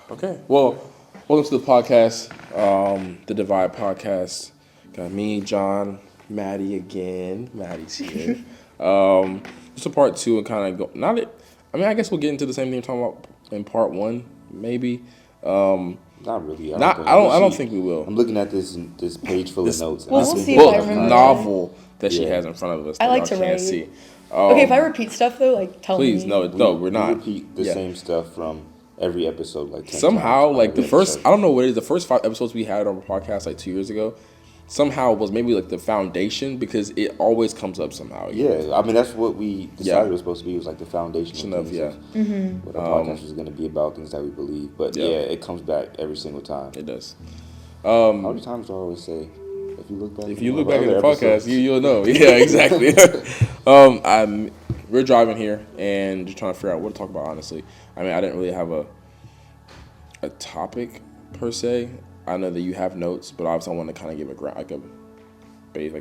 Okay. Well, welcome to the podcast, the Divide podcast. Got me, John, Maddie again. Maddie's here. Just a part two and kind of go. Not it. I mean, I guess we'll get into the same thing we're talking about in part one, maybe. Not really. I don't think we will. I'm looking at this page full of notes. Well, we'll see if I remember. Novel that she has in front of us. I like to y'all can't write. see. Okay, if I repeat stuff though, like tell Please, me. no, we're not. We repeat the same stuff from every episode like 10 Somehow, times. like the first, I don't know what it is, the first 5 episodes we had on our podcast like 2 years ago, somehow was maybe like the foundation because it always comes up somehow. Yeah, I mean that's what we decided it was supposed to be. It was like the foundation of things, what our podcast was going to be about, things that we believe. But it comes back every single time. It does. How many times do I always say? If you look back at the podcast, you'll know. Yeah, exactly. We're driving here and just trying to figure out what to talk about. Honestly, I mean, I didn't really have a topic per se. I know that you have notes, but obviously I want to kind of give a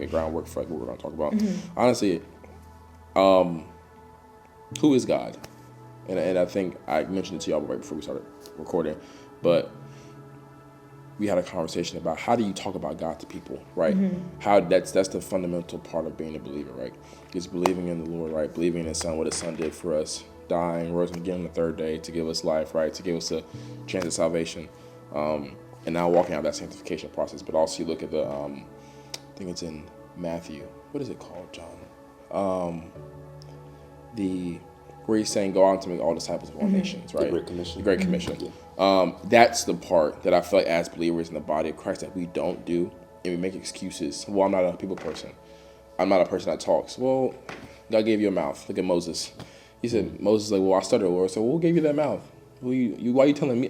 groundwork for like what we're going to talk about. Honestly, who is God? And I think I mentioned it to y'all right before we started recording, but we had a conversation about how do you talk about God to people, right? How that's the fundamental part of being a believer, right? Is believing in the Lord, right? Believing in His Son, what His Son did for us, dying, rose again on the third day to give us life, right? To give us a chance of salvation, and now walking out that sanctification process. But also you look at the, I think it's in Matthew. What is it called, John? Where He's saying, "Go out to make all disciples of all nations," right? The Great Commission. The Great Commission. That's the part that I feel like as believers in the body of Christ that we don't do, and we make excuses. Well, I'm not a people person. I'm not a person that talks. Well, God gave you a mouth. Look at Moses. He said, Moses like, well, I stuttered, Lord. So, who gave you that mouth? Why are you telling me?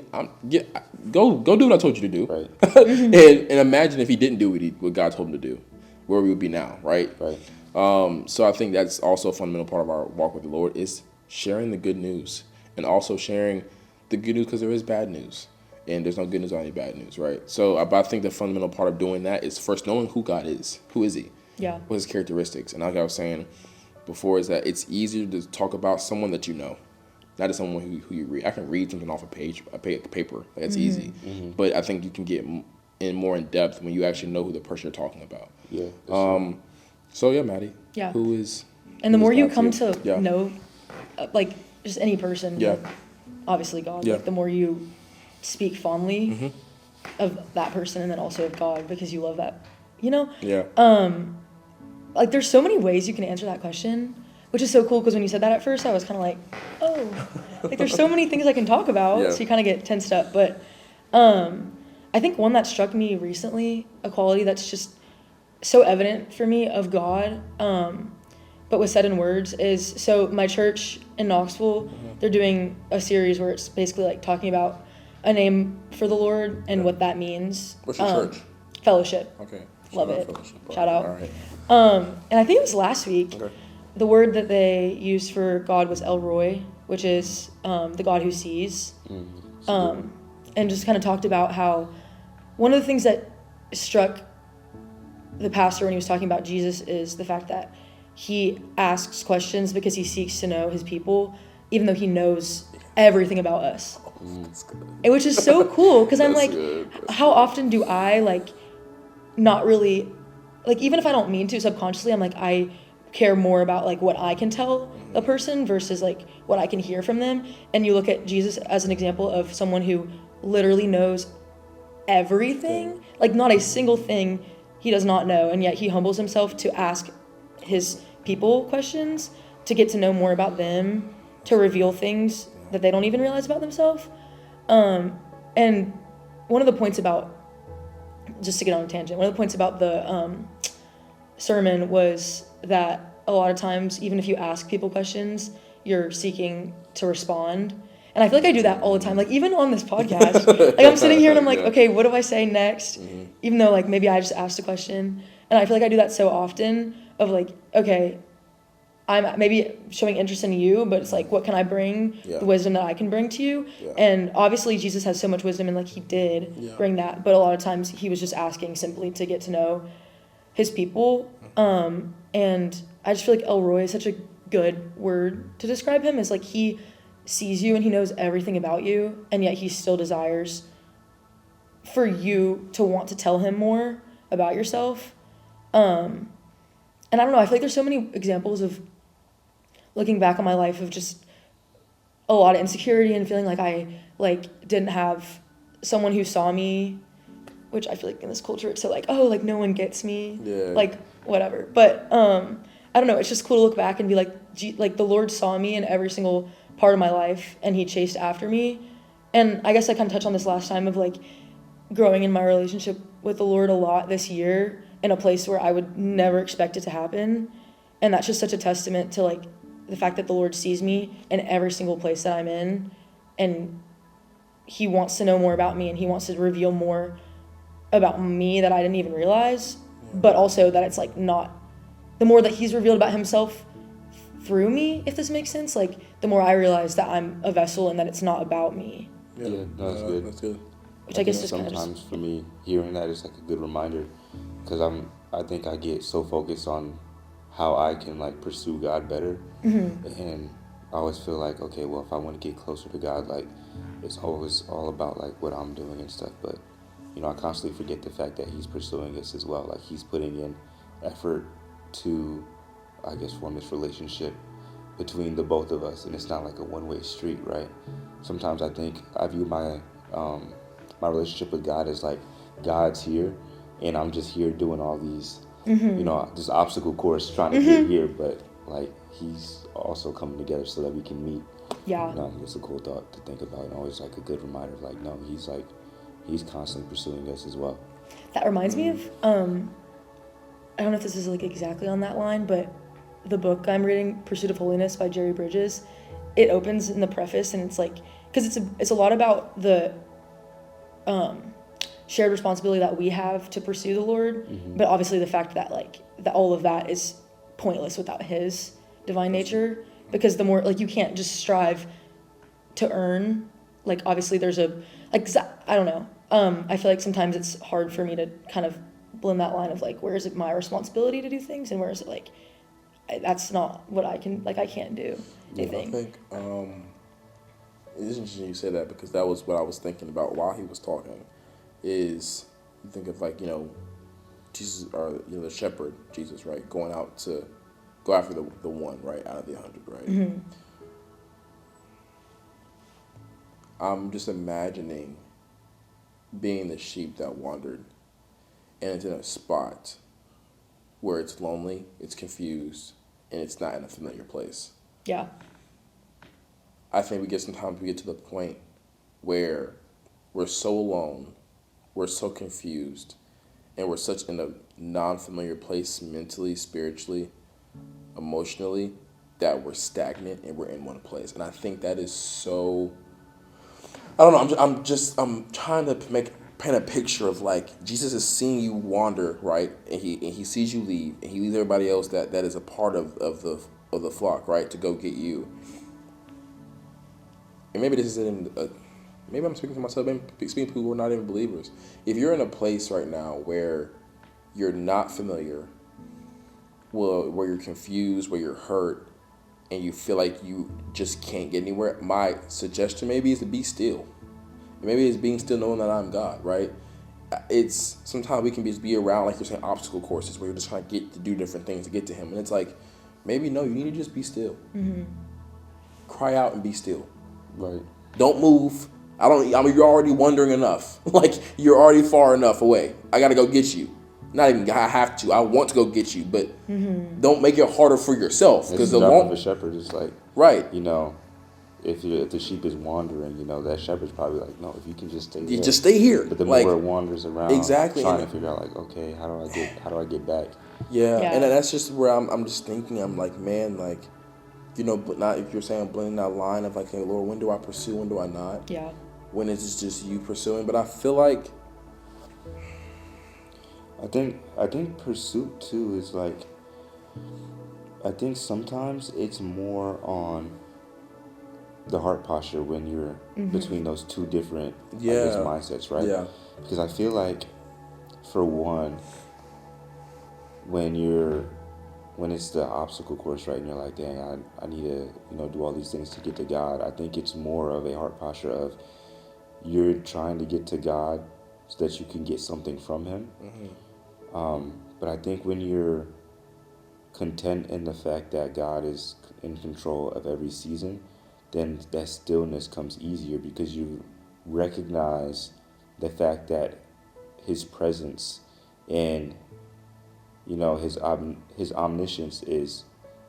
Go do what I told you to do. Right. and imagine if he didn't do what God told him to do, where we would be now, right? Right. So I think that's also a fundamental part of our walk with the Lord is sharing the good news and also sharing the good news because there is bad news and there's no good news or any bad news, right? So I think the fundamental part of doing that is first knowing who God is. Who is He? Yeah. What His characteristics? And like I was saying before is that it's easier to talk about someone that you know, not as someone who you read. I can read something off a paper. Like, it's easy. But I think you can get more in depth when you actually know who the person you're talking about. Yeah. So yeah, Maddie. Yeah. Who is? And the more you God come to you? to know, like just any person, Yeah. like, obviously God, Yeah. like the more you speak fondly of that person and then also of God because you love that, Yeah. like there's so many ways you can answer that question, which is so cool because when you said that at first I was kind of like, oh, like there's so many things I can talk about. Yeah. So you kind of get tensed up. But I think one that struck me recently, a quality that's just so evident for me of God, but was said in words is, so my church in Knoxville, they're doing a series where it's basically like talking about a name for the Lord and what that means. What's your church? Fellowship. Okay. Love it. Fellowship. Shout out. All right. And I think it was last week. Okay. The word that they used for God was El Roy, which is the God who sees. And just kind of talked about how one of the things that struck the pastor when he was talking about Jesus is the fact that he asks questions because he seeks to know his people, even though he knows everything about us. That's good. Which is so cool because I'm like, good. how often do I like not really, like even if I don't mean to subconsciously, I'm like, I care more about like what I can tell a person versus like what I can hear from them. And you look at Jesus as an example of someone who literally knows everything, like not a single thing he does not know, and yet he humbles himself to ask his people questions to get to know more about them, to reveal things that they don't even realize about themselves. And one of the points about, just to get on a tangent, one of the points about the sermon was that a lot of times, even if you ask people questions, you're seeking to respond. And I feel like I do that all the time. Like even on this podcast, like I'm sitting here and I'm like, okay, what do I say next? Even though like maybe I just asked a question. And I feel like I do that so often of like, okay, I'm maybe showing interest in you, but it's like, what can I bring? Yeah. The wisdom that I can bring to you. Yeah. And obviously Jesus has so much wisdom and like he did bring that. But a lot of times he was just asking simply to get to know his people. And I just feel like El Roy is such a good word to describe him. Is like he sees you and he knows everything about you, and yet he still desires for you to want to tell him more about yourself. And I don't know, I feel like there's so many examples of looking back on my life of just a lot of insecurity and feeling like I didn't have someone who saw me, which I feel like in this culture it's so like, oh, like no one gets me, like whatever. But I don't know, it's just cool to look back and be like the Lord saw me in every single part of my life and he chased after me. And I guess I kind of touched on this last time of like growing in my relationship with the Lord a lot this year in a place where I would never expect it to happen. And that's just such a testament to like the fact that the Lord sees me in every single place that I'm in, and he wants to know more about me and he wants to reveal more about me that I didn't even realize, but also that it's like not, the more that he's revealed about himself through me, if this makes sense, like the more I realize that I'm a vessel and that it's not about me. Yeah, that's good. That's good. Which I guess is sometimes kind of for me, hearing that is like a good reminder, because I think I get so focused on how I can like pursue God better, and I always feel like, okay, well, if I want to get closer to God, like it's always all about like what I'm doing and stuff. But you know, I constantly forget the fact that he's pursuing us as well. Like he's putting in effort to, I guess, form this relationship between the both of us, and it's not like a one-way street, right? Sometimes I think I view my my relationship with God as like God's here, and I'm just here doing all these, you know, this obstacle course trying to get here, but like he's also coming together so that we can meet. Yeah. You know, it's a cool thought to think about, and always like a good reminder of like, no, he's constantly pursuing us as well. That reminds me of, I don't know if this is like exactly on that line, but the book I'm reading, Pursuit of Holiness by Jerry Bridges, it opens in the preface and it's like, because it's a lot about the shared responsibility that we have to pursue the Lord, but obviously the fact that like that all of that is pointless without his divine nature, because the more like you can't just strive to earn, like obviously there's a like I don't know, I feel like sometimes it's hard for me to kind of blend that line of like where is it my responsibility to do things and where is it like that's not what I can't do anything. I think it's interesting you say that, because that was what I was thinking about while he was talking. Is you think of like, you know, Jesus, or you know, the shepherd Jesus, right, going out to go after the one, right, out of the 100, right. I'm just imagining being the sheep that wandered, and it's in a spot where it's lonely, it's confused, and it's not in a familiar place. Yeah. I think sometimes we get to the point where we're so alone, we're so confused, and we're such in a non-familiar place mentally, spiritually, emotionally, that we're stagnant and we're in one place. And I think that is so, I don't know, I'm trying to paint a picture of like Jesus is seeing you wander, right? And he sees you leave, and he leaves everybody else that is a part of the flock, right, to go get you. And maybe this isn't maybe I'm speaking to myself, maybe speaking to people who are not even believers. If you're in a place right now where you're not familiar, well, where you're confused, where you're hurt, and you feel like you just can't get anywhere, my suggestion maybe is to be still. Maybe it's being still knowing that I'm God, right? It's sometimes we can just be around, like you're saying, obstacle courses where you're just trying to do different things to get to him. And it's like, maybe no, you need to just be still. Cry out and be still. Right. Don't move. I mean, you're already wandering enough. Like, you're already far enough away. I got to go get you. Not even I have to. I want to go get you, but don't make it harder for yourself. Because the job of a shepherd is like, right. You know, if the sheep is wandering, you know, that shepherd's probably like, no, if you can just stay You there. just stay here. But the like, more it wanders around, exactly, trying to figure out like, okay, how do I get back? Yeah, and that's just where I'm just thinking. I'm like, man, like, you know, but not if you're saying blending that line of like, hey, Lord, when do I pursue? When do I not? Yeah. When is it just you pursuing? But I feel like I think pursuit too is like, I think sometimes it's more on the heart posture when you're between those two different I guess, mindsets, right? Yeah. Because I feel like, for one, when you're when it's the obstacle course, right, and you're like, dang, I need to, do all these things to get to God. I think it's more of a heart posture of you're trying to get to God so that you can get something from Him. But I think when you're content in the fact that God is in control of every season, then that stillness comes easier because you recognize the fact that His presence and his omniscience is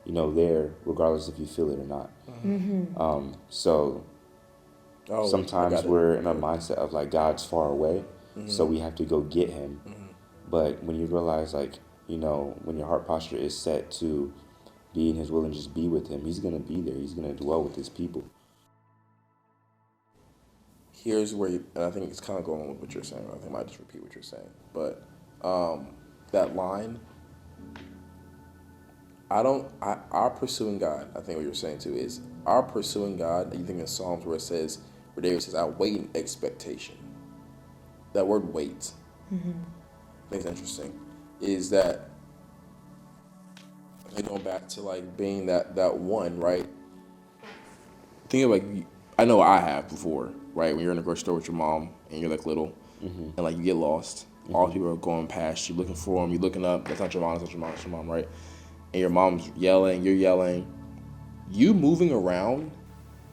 there regardless if you feel it or not. So sometimes we're in a mindset of like God's far away, so we have to go get Him. But when you realize like when your heart posture is set to be in His will and just be with Him, He's gonna be there. He's gonna dwell with His people. Here's where and I think it's kind of going with what you're saying. I think I might just repeat what you're saying, but that line, our pursuing God, I think what you're saying too is our pursuing God. You think in Psalms where David says, I wait in expectation. That word wait, I think it's interesting, is that, going back to like being that one, right? Think of like, I know I have before, right? When you're in a grocery store with your mom and you're like little, and like you get lost. All the people are going past you, looking for them. You're looking up. That's not your mom. That's not your mom. That's your mom, right? And your mom's yelling. You're yelling. You moving around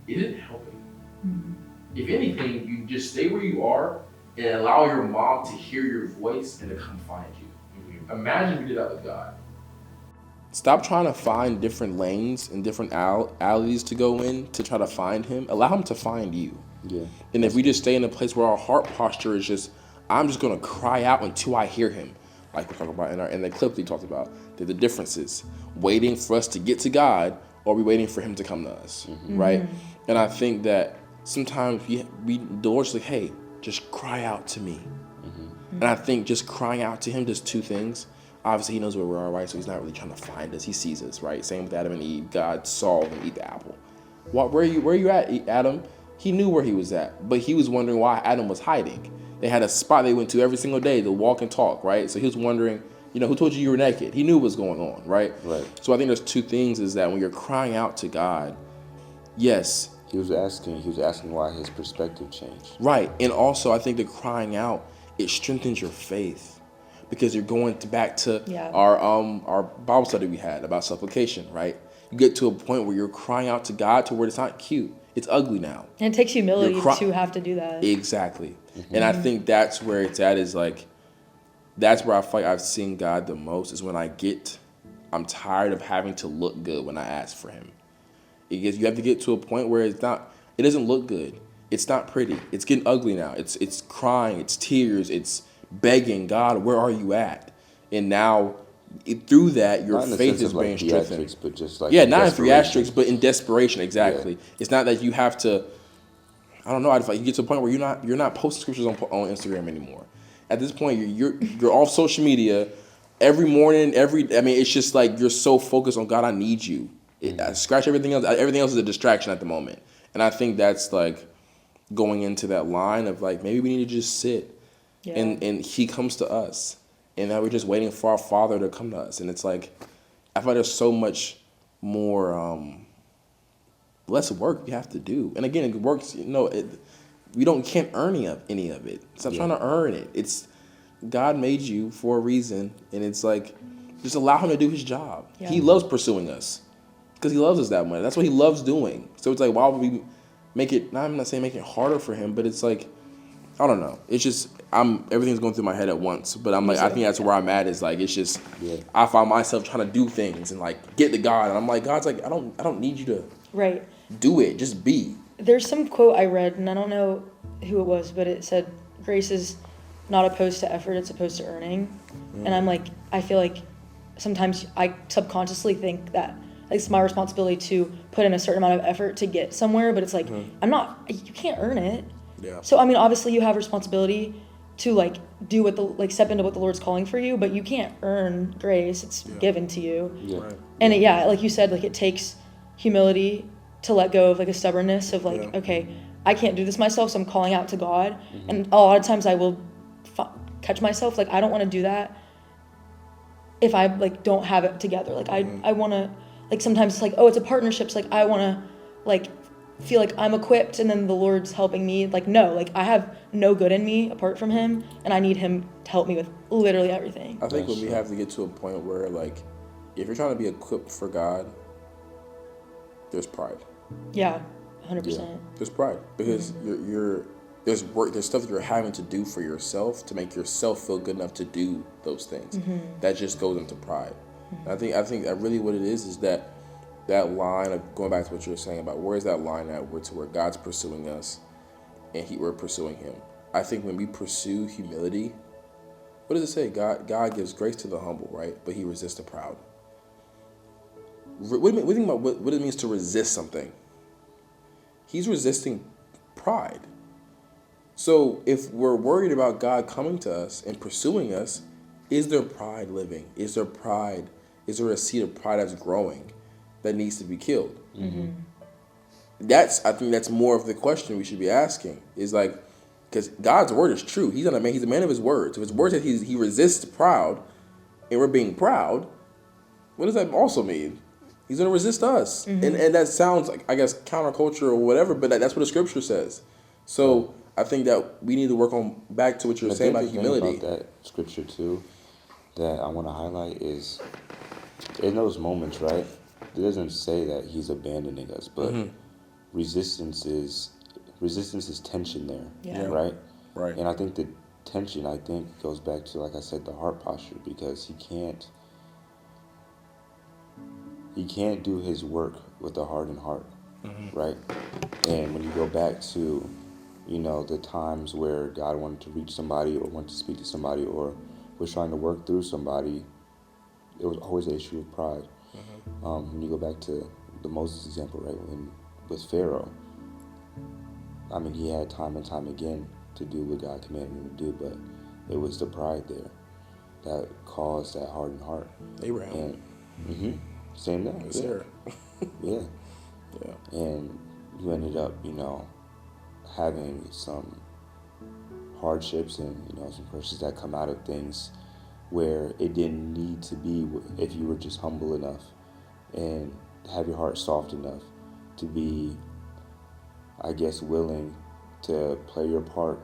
isn't helping. If anything, you just stay where you are and allow your mom to hear your voice and to come find you. Imagine we did that with God. Stop trying to find different lanes and different alleys to go in to try to find Him. Allow Him to find you. Yeah. And if we just stay in a place where our heart posture is just, I'm just going to cry out until I hear Him. Like we talked about in the clip we talked about, the differences. Waiting for us to get to God, or we waiting for Him to come to us, right? And I think that sometimes the Lord's like, hey, just cry out to me. And I think just crying out to Him does two things. Obviously, He knows where we are, right? So He's not really trying to find us. He sees us, right? Same with Adam and Eve. God saw them eat the apple. Where are you at, Adam? He knew where he was at, but he was wondering why Adam was hiding. They had a spot they went to every single day to walk and talk, right? So he was wondering, who told you were naked? He knew what was going on, right? Right. So I think there's two things is that when you're crying out to God, yes. He was asking why his perspective changed. Right. And also I think the crying out, it strengthens your faith because you're going back to our Bible study we had about supplication, right? You get to a point where you're crying out to God to where it's not cute. It's ugly now. And it takes humility to have to do that. Exactly. And I think that's where it's at is like, that's where I feel like I've seen God the most is when I'm tired of having to look good when I ask for Him. You have to get to a point where it doesn't look good. It's not pretty. It's getting ugly now. It's crying, it's tears, it's begging, God, where are you at? And now through that, your faith is being strengthened. But just like not in theatrics, but in desperation. Exactly. Yeah. It's not that you have to. I don't know. I feel like you get to a point where you're not posting scriptures on Instagram anymore. At this point, you're off social media every morning. It's just like you're so focused on God. I need you. Scratch everything else. Everything else is a distraction at the moment. And I think that's like going into that line of like maybe we need to just sit, and He comes to us. And now we're just waiting for our Father to come to us. And it's like, I feel like there's so much more, less work you have to do. And again, it works, we can't earn any of it. Stop trying to earn it. It's, God made you for a reason. And it's like, just allow Him to do His job. Yeah. He loves pursuing us because He loves us that much. That's what He loves doing. So it's like, why would we make it, I'm not saying make it harder for Him, but it's like, I don't know. It's just everything's going through my head at once. But I'm like, I think that's where I'm at. Is like, it's just I find myself trying to do things and like get to God, and I'm like, God's like, I don't need you to do it. Just be. There's some quote I read, and I don't know who it was, but it said, "Grace is not opposed to effort; it's opposed to earning." And I'm like, I feel like sometimes I subconsciously think that it's my responsibility to put in a certain amount of effort to get somewhere, but it's like you can't earn it. Yeah. So I mean, obviously you have responsibility to like do step into what the Lord's calling for you, but you can't earn grace. It's given to you. Yeah. Right. And like you said, like it takes humility to let go of like a stubbornness of like, okay, I can't do this myself, so I'm calling out to God. And a lot of times I will catch myself like I don't want to do that. if I like don't have it together. Like I want to, like sometimes it's like, oh, it's a partnership. So like I want to like feel like I'm equipped and then the Lord's helping me. Like, no, like I have no good in me apart from him, and I need him to help me with literally everything. I think when we have to get to a point where, like, if you're trying to be equipped for God, there's pride. Yeah, 100%. Yeah. There's pride because there's work, there's stuff that you're having to do for yourself to make yourself feel good enough to do those things. That just goes into pride. I think that really what it is that line of going back to what you were saying about where's that line at where God's pursuing us and we're pursuing him. I think when we pursue humility, what does it say? God gives grace to the humble, right? But he resists the proud. What do you think about what it means to resist something? He's resisting pride. So if we're worried about God coming to us and pursuing us, is there pride living? Is there pride? Is there a seed of pride that's growing that needs to be killed? I think that's more of the question we should be asking. Is like, because God's word is true. He's a man of his word. So his word says he resists proud, and we're being proud. What does that also mean? He's going to resist us. And that sounds like, I guess, counterculture or whatever, but that's what the scripture says. So I think that we need to work on back to what you were saying about humility. About that scripture too, that I want to highlight is in those moments, right? It doesn't say that he's abandoning us, but resistance is tension there, right? Right. And I think the tension, goes back to, like I said, the heart posture, because he can't do his work with a hardened heart, right? And when you go back to, the times where God wanted to reach somebody or wanted to speak to somebody or was trying to work through somebody, it was always an issue of pride. When you go back to the Moses example, right, with Pharaoh, I mean, he had time and time again to do what God commanded him to do, but it was the pride there that caused that hardened heart. Abraham. And, same there. Sarah. Yeah. And you ended up, having some hardships and, some pressures that come out of things where it didn't need to be if you were just humble enough and have your heart soft enough to be, I guess, willing to play your part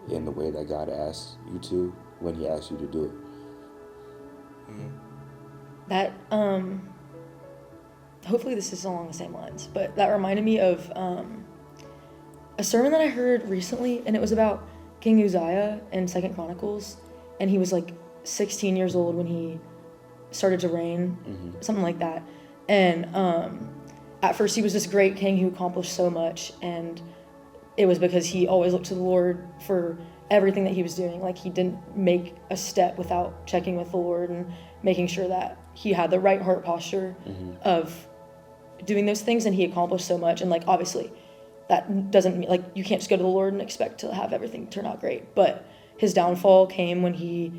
in the way that God asks you to when he asks you to do it. That, hopefully this is along the same lines, but that reminded me of a sermon that I heard recently, and it was about King Uzziah in 2 Chronicles, and he was like 16 years old when he started to reign, something like that. And at first he was this great king who accomplished so much, and it was because he always looked to the Lord for everything that he was doing. Like, he didn't make a step without checking with the Lord and making sure that he had the right heart posture of doing those things, and he accomplished so much. And like, obviously that doesn't mean, like, you can't just go to the Lord and expect to have everything turn out great. But his downfall came when he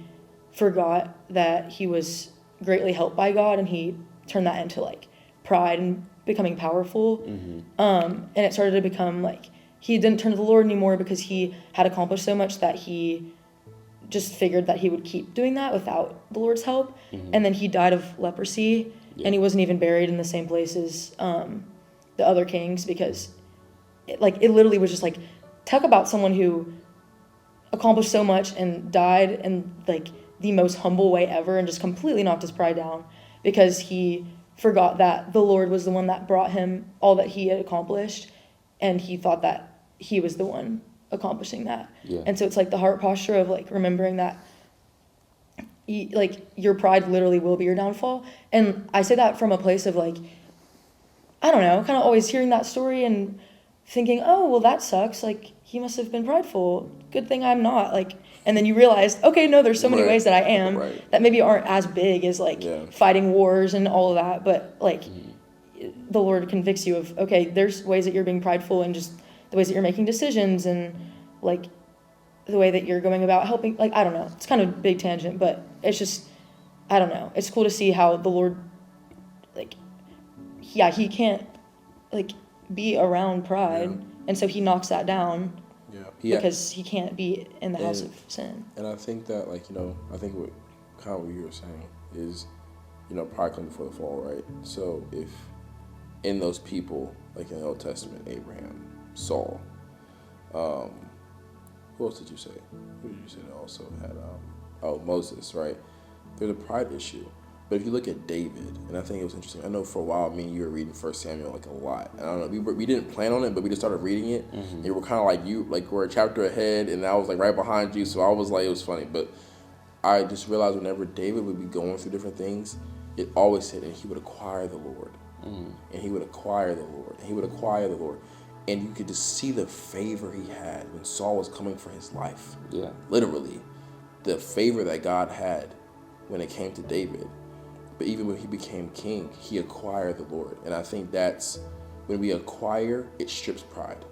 forgot that he was greatly helped by God, and he turned that into like pride and becoming powerful. And it started to become like he didn't turn to the Lord anymore because he had accomplished so much that he just figured that he would keep doing that without the Lord's help. And then he died of leprosy, and he wasn't even buried in the same place as the other kings, because it literally was just like, talk about someone who accomplished so much and died in like the most humble way ever, and just completely knocked his pride down because he forgot that the Lord was the one that brought him all that he had accomplished, and he thought that he was the one accomplishing that. And so it's like the heart posture of like remembering that like your pride literally will be your downfall. And I say that from a place of like, I don't know, kind of always hearing that story and thinking, oh, well, that sucks, like he must have been prideful, good thing I'm not. Like, and then you realize, okay, no, there's so many ways that I am that maybe aren't as big as like fighting wars and all of that, but like the Lord convicts you of, okay, there's ways that you're being prideful, and just the ways that you're making decisions, and like the way that you're going about helping. Like, I don't know, it's kind of a big tangent, but it's just, I don't know, it's cool to see how the Lord, like, he can't like be around pride, and so he knocks that down because he can't be in the house of sin. And I think that, like, I think what kind of what you were saying is, pride comes before the fall, right? So if in those people, like in the Old Testament, Abraham, Saul, who else did you say? Who did you say that also had, Moses, right? There's a pride issue. But if you look at David, and I think it was interesting, I know for a while me and you were reading 1 Samuel like a lot. And I don't know, we didn't plan on it, but we just started reading it. And you were kind of like we're a chapter ahead, and I was like right behind you, so I was like, it was funny. But I just realized whenever David would be going through different things, it always said, and he would acquire the Lord. And he would acquire the Lord. And he would acquire the Lord. And you could just see the favor he had when Saul was coming for his life. Yeah. Literally, the favor that God had when it came to David. But even when he became king, he acquired the Lord. And I think that's when we acquire, it strips pride.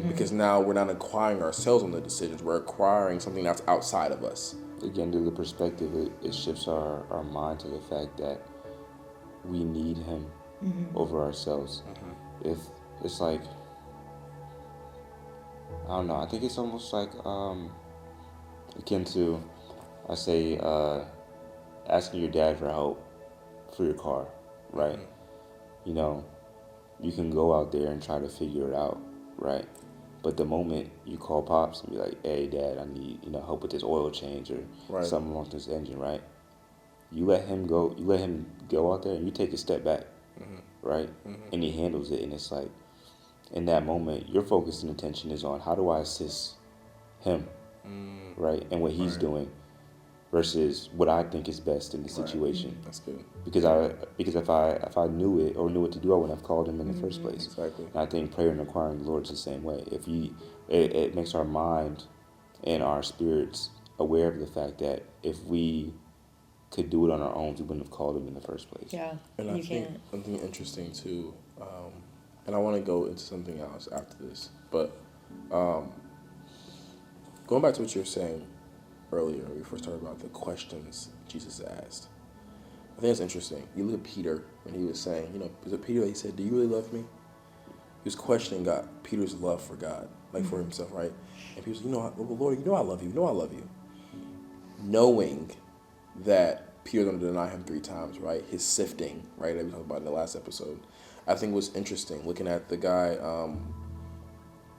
Because now we're not acquiring ourselves on the decisions. We're acquiring something that's outside of us. Again, to the perspective, it shifts our mind to the fact that we need him over ourselves. If it's like, I don't know, I think it's almost like akin to, I say, asking your dad for help for your car, right? You can go out there and try to figure it out, right? But the moment you call Pops and be like, hey, Dad, I need, help with this oil change or something wrong with this engine, right? You let him go out there and you take a step back, right? And he handles it, and it's like, in that moment, your focus and attention is on how do I assist him, right? And what he's doing versus what I think is best in the situation. That's good. Because if I knew it or knew what to do, I wouldn't have called him in the first place. Exactly. And I think prayer and acquiring the Lord is the same way. If it makes our mind and our spirits aware of the fact that if we could do it on our own, we wouldn't have called him in the first place. Yeah, and I think something interesting too, and I want to go into something else after this, but going back to what you were saying earlier, we first started about the questions Jesus asked. I think it's interesting. You look at Peter when he was saying, was it Peter that he said, do you really love me? He was questioning God, Peter's love for God, like for himself, right? And Peter said, Lord, I love you. I love you. Knowing that Peter's going to deny him 3 times, right? His sifting, right? That we talked about in the last episode. I think was interesting looking at the guy,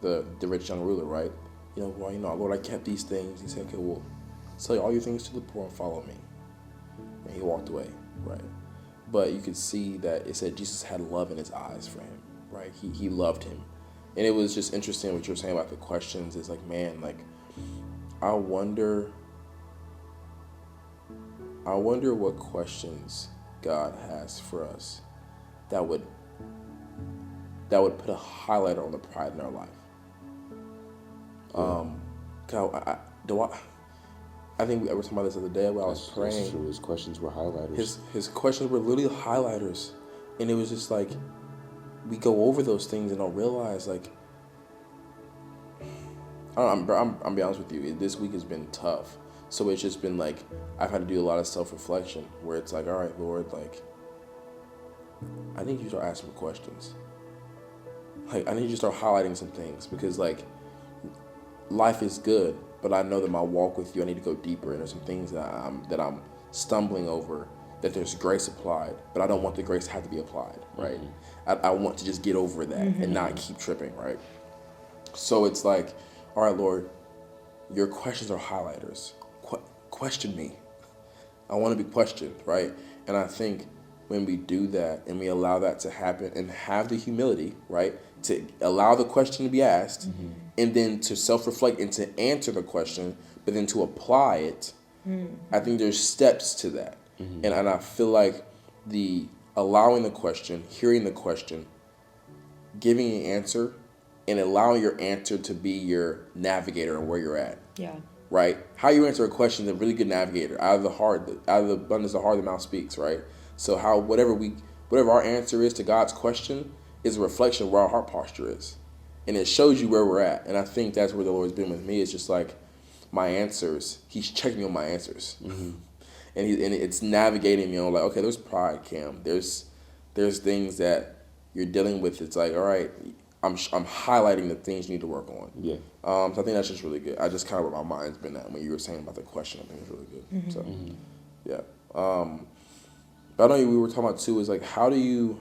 the rich young ruler, right? Lord, I kept these things. He said, okay, well, sell all your things to the poor and follow me. And he walked away, right? But you could see that it said Jesus had love in his eyes for him, right? He loved him. And it was just interesting what you were saying about the questions. It's like, man, like, I wonder what questions God has for us that would put a highlighter on the pride in our life. I think we were talking about this the other day while I was praying. True. His questions were highlighters. His questions were literally highlighters, and it was just like we go over those things and don't realize, like, I'm be honest with you. This week has been tough, so it's just been like I've had to do a lot of self-reflection where it's like, all right, Lord, like, I need you to start asking me questions. Like, I need you to start highlighting some things because, like, life is good, but I know that my walk with you, I need to go deeper, and there's some things that I'm stumbling over, that there's grace applied, but I don't want the grace to have to be applied, right? I want to just get over that and not keep tripping, right? So it's like, all right, Lord, your questions are highlighters. Question me. I want to be questioned, right? And I think when we do that and we allow that to happen and have the humility, right, to allow the question to be asked and then to self-reflect and to answer the question, but then to apply it, I think there's steps to that. And I feel like the allowing the question, hearing the question, giving an answer, and allowing your answer to be your navigator and where you're at. Yeah. Right? How you answer a question is a really good navigator. Out of the abundance of the heart, the mouth speaks, right? So whatever our answer is to God's question is a reflection of where our heart posture is. And it shows you where we're at. And I think that's where the Lord's been with me. It's just like my answers, he's checking me on my answers. And it's navigating me on like, okay, there's pride, Cam. There's things that you're dealing with. It's like, all right, I'm highlighting the things you need to work on. Yeah. So I think that's just really good. I just kind of where my mind's been at when you were saying about the question. I think it's really good. So, yeah. But I know we were talking about too is like how do you?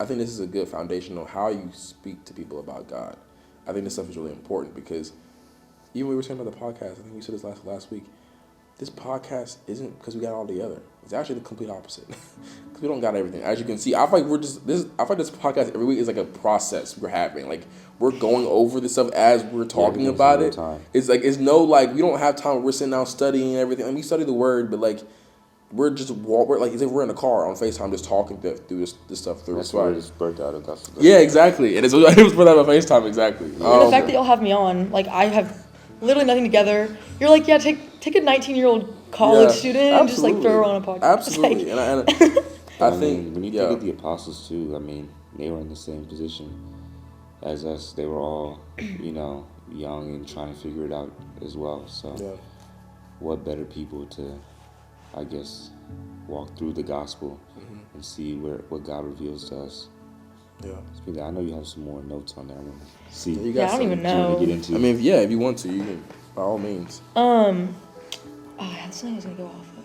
I think this is a good foundational how you speak to people about God. I think this stuff is really important because even when we were saying about the podcast, I think we said this last week. This podcast isn't because we got it all together. It's actually the complete opposite. Because we don't got everything. As you can see, I feel like this podcast every week is like a process we're having. Like we're going over this stuff as we're talking about it. It's like it's no like we don't have time where we're sitting down studying and everything. And we study the word, but like we're like as if we're in a car on FaceTime just talking through this stuff through. That's why it's birthed out of gospel. Yeah, exactly. It was birthed out of FaceTime, exactly. And the fact that y'all have me on, like I have literally nothing together. You're like, yeah, take a 19-year-old college student and just like throw her on a podcast. Absolutely. Like, and I think when you think of the apostles too, I mean, they were in the same position as us. They were all, young and trying to figure it out as well. So what better people to, I guess, walk through the gospel and see what God reveals to us. Yeah. I know you have some more notes on there. I'm gonna see. I don't even know. To get into. I mean, if you want to, you can, by all means. I had something I was gonna go off of,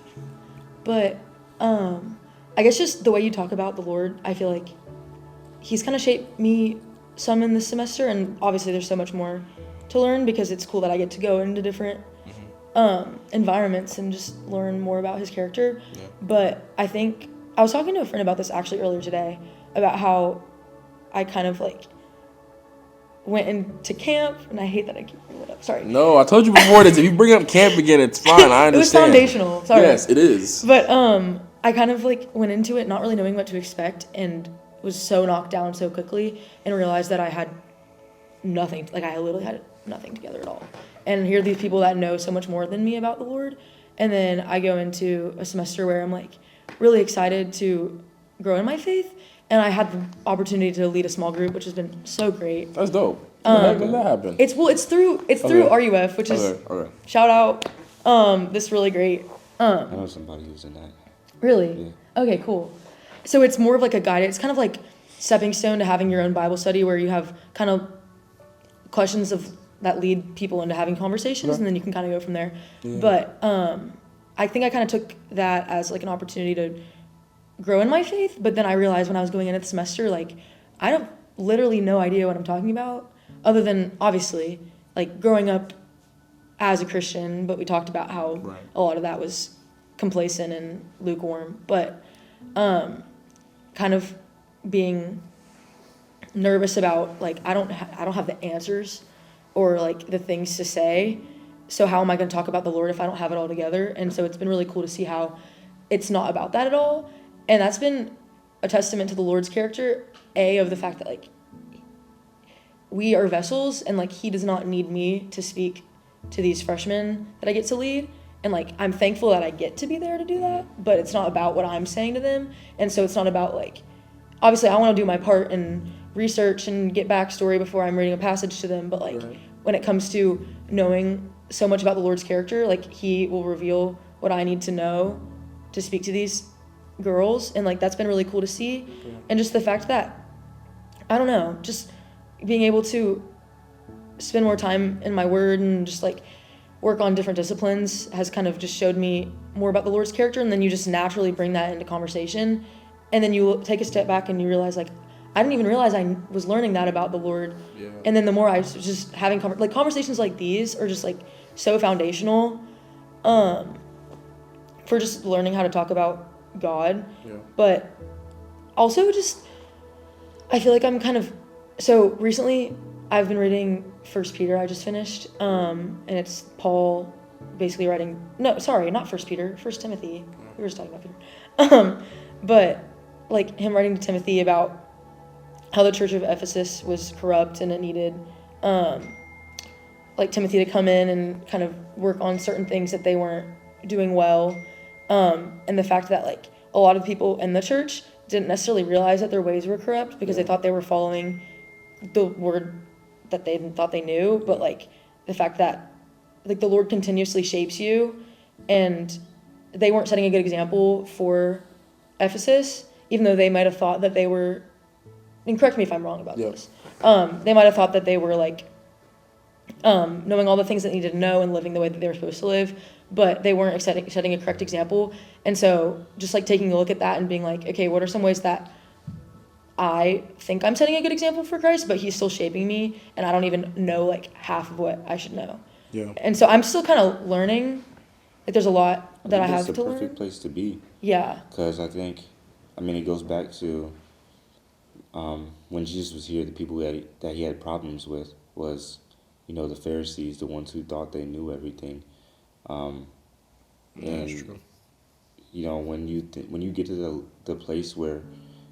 but I guess just the way you talk about the Lord, I feel like He's kind of shaped me some in this semester, and obviously there's so much more to learn because it's cool that I get to go into different environments and just learn more about His character. Yeah. But I think I was talking to a friend about this actually earlier today about how I kind of like went into camp, and I hate that I keep bringing it up. Sorry. No, I told you before this. If you bring up camp again, it's fine. I understand. It was foundational. Sorry. Yes, it is. But I kind of like went into it not really knowing what to expect, and was so knocked down so quickly, and realized that I had nothing. Like I literally had nothing together at all. And here are these people that know so much more than me about the Lord, and then I go into a semester where I'm like really excited to grow in my faith. And I had the opportunity to lead a small group, which has been so great. That's dope. How did that happen? It's through RUF, which is shout out. This really great. I know somebody who's in that. Really? Yeah. Okay, cool. So it's more of like a guide. It's kind of like stepping stone to having your own Bible study, where you have kind of questions that lead people into having conversations, and then you can kind of go from there. Yeah. But I think I kind of took that as like an opportunity to grow in my faith, but then I realized when I was going into the semester, like, I don't literally no idea what I'm talking about, other than, obviously, like, growing up as a Christian, but we talked about how a lot of that was complacent and lukewarm, but kind of being nervous about, like, I don't have the answers or, like, the things to say, so how am I going to talk about the Lord if I don't have it all together? And so it's been really cool to see how it's not about that at all. And that's been a testament to the Lord's character, of the fact that, like, we are vessels, and, like, He does not need me to speak to these freshmen that I get to lead. And, like, I'm thankful that I get to be there to do that, but it's not about what I'm saying to them. And so it's not about, like, obviously I want to do my part and research and get backstory before I'm reading a passage to them, but, like, when it comes to knowing so much about the Lord's character, like, He will reveal what I need to know to speak to these girls, and like that's been really cool to see. And just the fact that I don't know, just being able to spend more time in my word and just like work on different disciplines has kind of just showed me more about the Lord's character. And then you just naturally bring that into conversation, and then you take a step back and you realize, like, I didn't even realize I was learning that about the Lord. And then the more I was just having conversations like these are just like so foundational for just learning how to talk about God. But also just I feel like I'm kind of, so recently I've been reading 1 Peter. I just finished and it's Paul basically writing, no, sorry, not 1 Peter, 1 Timothy. We were just talking about Peter. But like him writing to Timothy about how the church of Ephesus was corrupt, and it needed like Timothy to come in and kind of work on certain things that they weren't doing well. And the fact that like a lot of people in the church didn't necessarily realize that their ways were corrupt because they thought they were following the word that they thought they knew. But like the fact that like the Lord continuously shapes you, and they weren't setting a good example for Ephesus, even though they might have thought that they were, and correct me if I'm wrong about this, they might have thought that they were like knowing all the things that they needed to know and living the way that they were supposed to live. but they weren't setting a correct example. And so just like taking a look at that and being like, okay, what are some ways that I think I'm setting a good example for Christ, but he's still shaping me, and I don't even know like half of what I should know. Yeah. And so I'm still kind of learning. Like there's a lot that I have to learn. It's the perfect place to be. Yeah. Because I think, it goes back to when Jesus was here, the people that he had problems with was, the Pharisees, the ones who thought they knew everything. That's true. When you get to the place where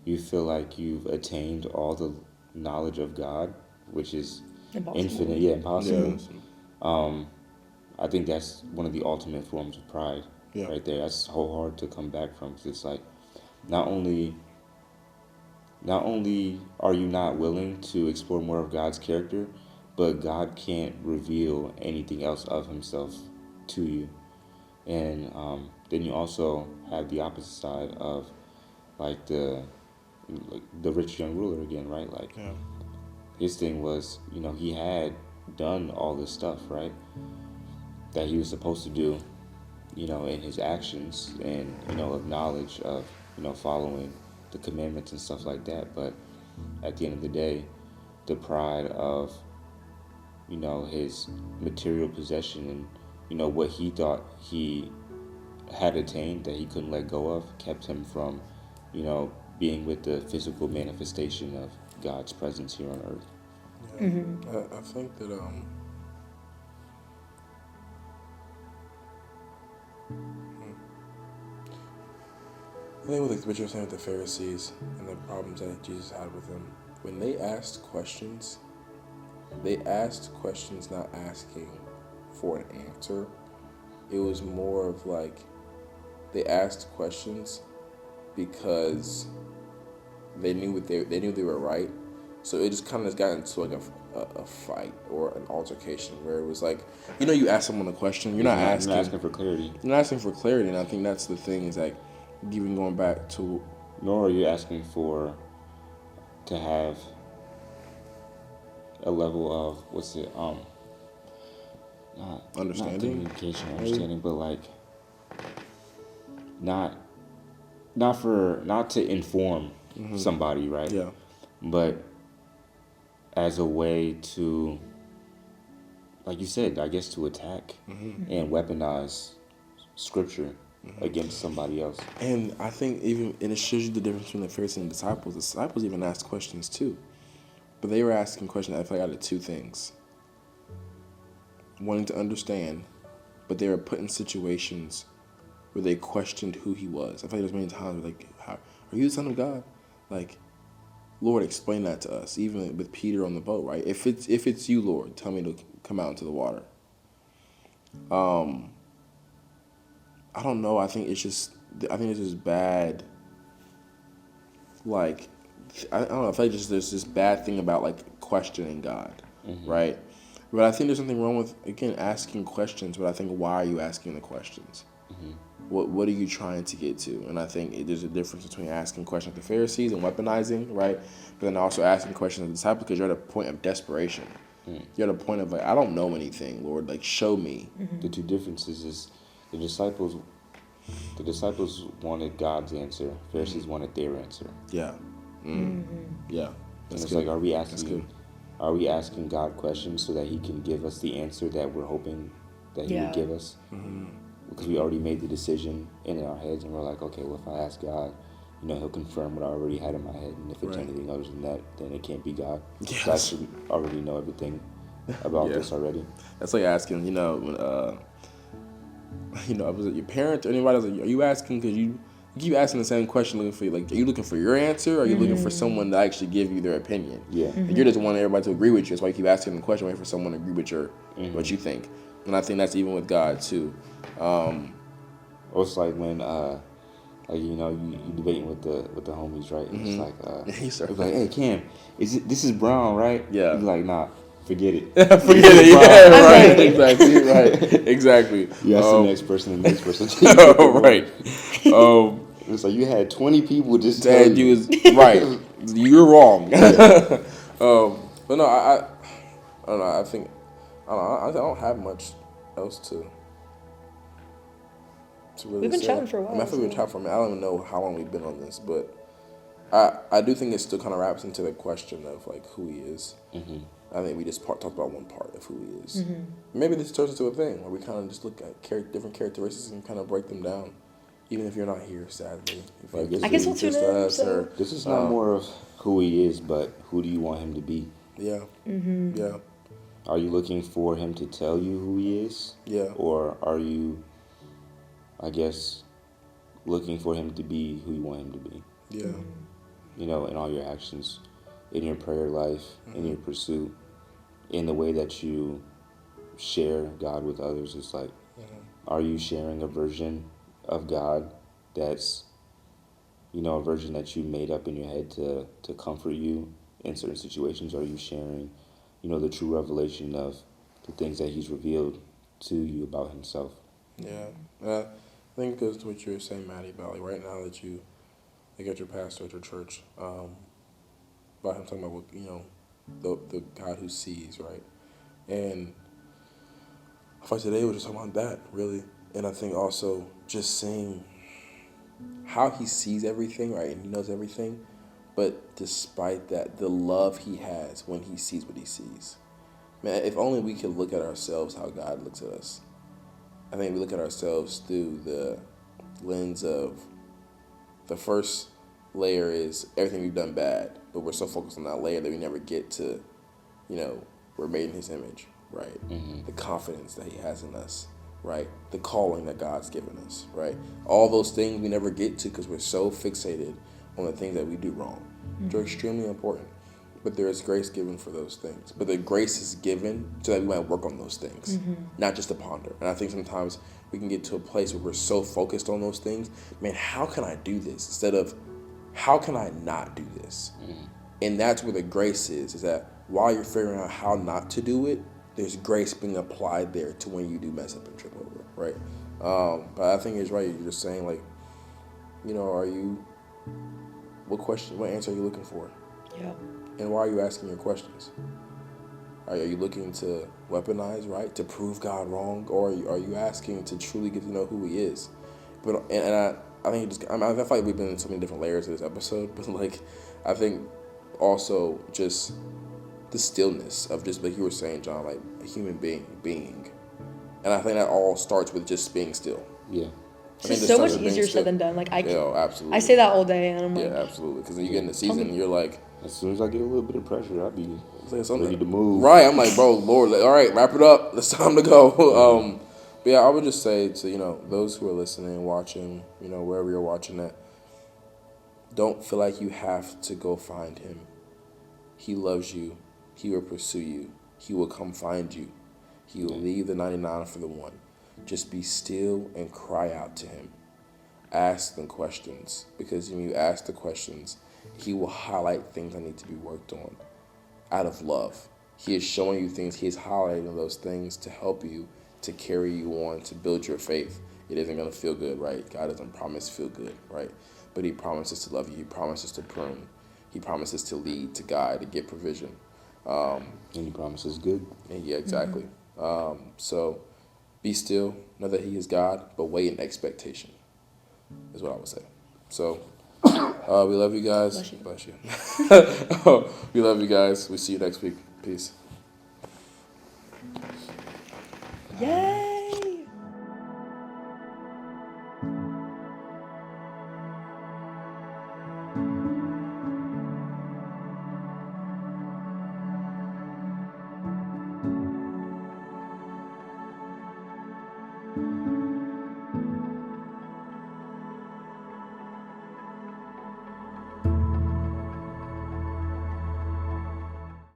you feel like you've attained all the knowledge of God, which is infinite, impossible. Yeah. I think that's one of the ultimate forms of pride, right there. That's so hard to come back from. 'Cause it's like, not only are you not willing to explore more of God's character, but God can't reveal anything else of himself to you. And then you also have the opposite side of like the rich young ruler again, right? Like his thing was, he had done all this stuff, right, that he was supposed to do, in his actions and, of knowledge of, following the commandments and stuff like that. But at the end of the day, the pride of, his material possession and, what he thought he had attained that he couldn't let go of kept him from, being with the physical manifestation of God's presence here on earth. Yeah. I think that I think with what you're saying with the Pharisees and the problems that Jesus had with them, when they asked questions not asking for an answer. It was more of like they asked questions because they knew they were right. So it just kind of got into like a fight or an altercation where it was like, you ask someone a question, you're not asking for clarity. You're not asking for clarity, and I think that's the thing is like, even going back to. Nor are you asking to have a level of Understanding? Not communication, understanding, but like not to inform somebody, right? Yeah. But as a way to, like you said, I guess to attack and weaponize scripture against somebody else. And I think it shows you the difference between the Pharisees and the disciples. The disciples even asked questions too. But they were asking questions, I feel like, out of two things. Wanting to understand, but they were put in situations where they questioned who he was. I feel like there's many times where like, are you the Son of God? Like, Lord, explain that to us. Even with Peter on the boat, right? If it's you, Lord, tell me to come out into the water. I don't know. I think it's just bad. Like, I don't know. I feel like there's this bad thing about like questioning God, right? But I think there's something wrong with, again, asking questions. But I think, why are you asking the questions? What are you trying to get to? And I think there's a difference between asking questions to the Pharisees and weaponizing, right? But then also asking questions to the disciples because you're at a point of desperation. You're at a point of like, I don't know anything, Lord. Like, show me. The two differences is the disciples wanted God's answer. Pharisees wanted their answer. Yeah. Yeah. That's and it's good. Like, are we asking God questions so that he can give us the answer that we're hoping that he would give us? Because we already made the decision in our heads, and we're like, okay, well, if I ask God, he'll confirm what I already had in my head, and if it's anything other than that, then it can't be God. Yes. So I should already know everything about this already. That's like asking, when, was it your parent or anybody else? Like, are you asking because you keep asking the same question, looking for, like, are you looking for your answer, or are you looking for someone to actually give you their opinion? Yeah. Like, you're just wanting everybody to agree with you. That's why you keep asking the question, waiting for someone to agree with what you think. And I think that's even with God too. It's like when you debating with the homies, right? And it's like hey Cam, this is brown, right? Yeah. You're like, nah, forget it. Forget it. Yeah, right. Exactly. Right. Exactly. You ask the next person, the next person. Right. It's like you had 20 people just tell you was right. You're wrong. But no, I don't know. I think I don't have much else to to really We've been say. chatting for a while. I mean, I think we've been chatting for a minute. I don't even know how long we've been on this, but I do think it still kind of wraps into the question of like who he is. Mm-hmm. I think we just talked about one part of who he is. Maybe this turns into a thing where we kind of just look at different characteristics and kind of break them down, even if you're not here. Sadly, if I guess I guess we'll tune in. So. This is not more of who he is, but who do you want him to be? Yeah. Mm-hmm. Yeah. Are you looking for him to tell you who he is? Yeah. Or are you, I guess, looking for him to be who you want him to be? Yeah. You know, in all your actions, in your prayer life, in your pursuit, in the way that you share God with others. It's like, are you sharing a version of God that's, you know, a version that you made up in your head to comfort you in certain situations? Or are you sharing, you know, the true revelation of the things that he's revealed to you about himself? Yeah. I think because to what you were saying, Maddie, about like right now that you like at your pastor at your church, about him talking about what, you know, the God who sees, right? And I thought today we were just talking about that, really. And I think also just seeing how he sees everything, right? And he knows everything. But despite that, the love he has when he sees what he sees. Man, if only we could look at ourselves how God looks at us. I think we look at ourselves through the lens of the first layer is everything we've done bad, but we're so focused on that layer that we never get to, you know, we're made in his image, right? The confidence that he has in us, right? The calling that God's given us, right? All those things we never get to because we're so fixated on the things that we do wrong, which are extremely important. But there is grace given for those things. But the grace is given so that we might work on those things, not just to ponder. And I think sometimes we can get to a place where we're so focused on those things. Man, how can I do this? Instead of, how can I not do this? And that's where the grace is that while you're figuring out how not to do it, there's grace being applied there to when you do mess up and trip over, right? But I think it's right. You're just saying, like, you know, what answer are you looking for? Yeah. And why are you asking your questions? Are you looking to weaponize, right? To prove God wrong? Or are you asking to truly get to know who he is? But I think I feel like we've been in so many different layers of this episode, but like, I think also just the stillness of just like you were saying, John, like a human being. And I think that all starts with just being still. Yeah. It's just so much easier said than done. Like absolutely. I say that all day, and I'm like, yeah, absolutely. Because then you get in the season, and you're like, as soon as I get a little bit of pressure, I'll be like ready to move. Right. I'm like, bro, Lord, all right, wrap it up. It's time to go. But yeah, I would just say to, you know, those who are listening, watching, you know, wherever you're watching at, don't feel like you have to go find him. He loves you. He will pursue you. He will come find you. He will leave the 99 for the one. Just be still and cry out to him. Ask them questions, because when you ask the questions, he will highlight things that need to be worked on out of love. He is showing you things. He is highlighting those things to help you, to carry you on, to build your faith. It isn't going to feel good, right? God doesn't promise to feel good, right? But he promises to love you. He promises to prune. He promises to lead, to guide, to get provision. And he promises good. Yeah, exactly. So be still, know that he is God, but wait in expectation is what I would say. So we love you guys. Bless you. We love you guys. We see you next week. Peace. yeah.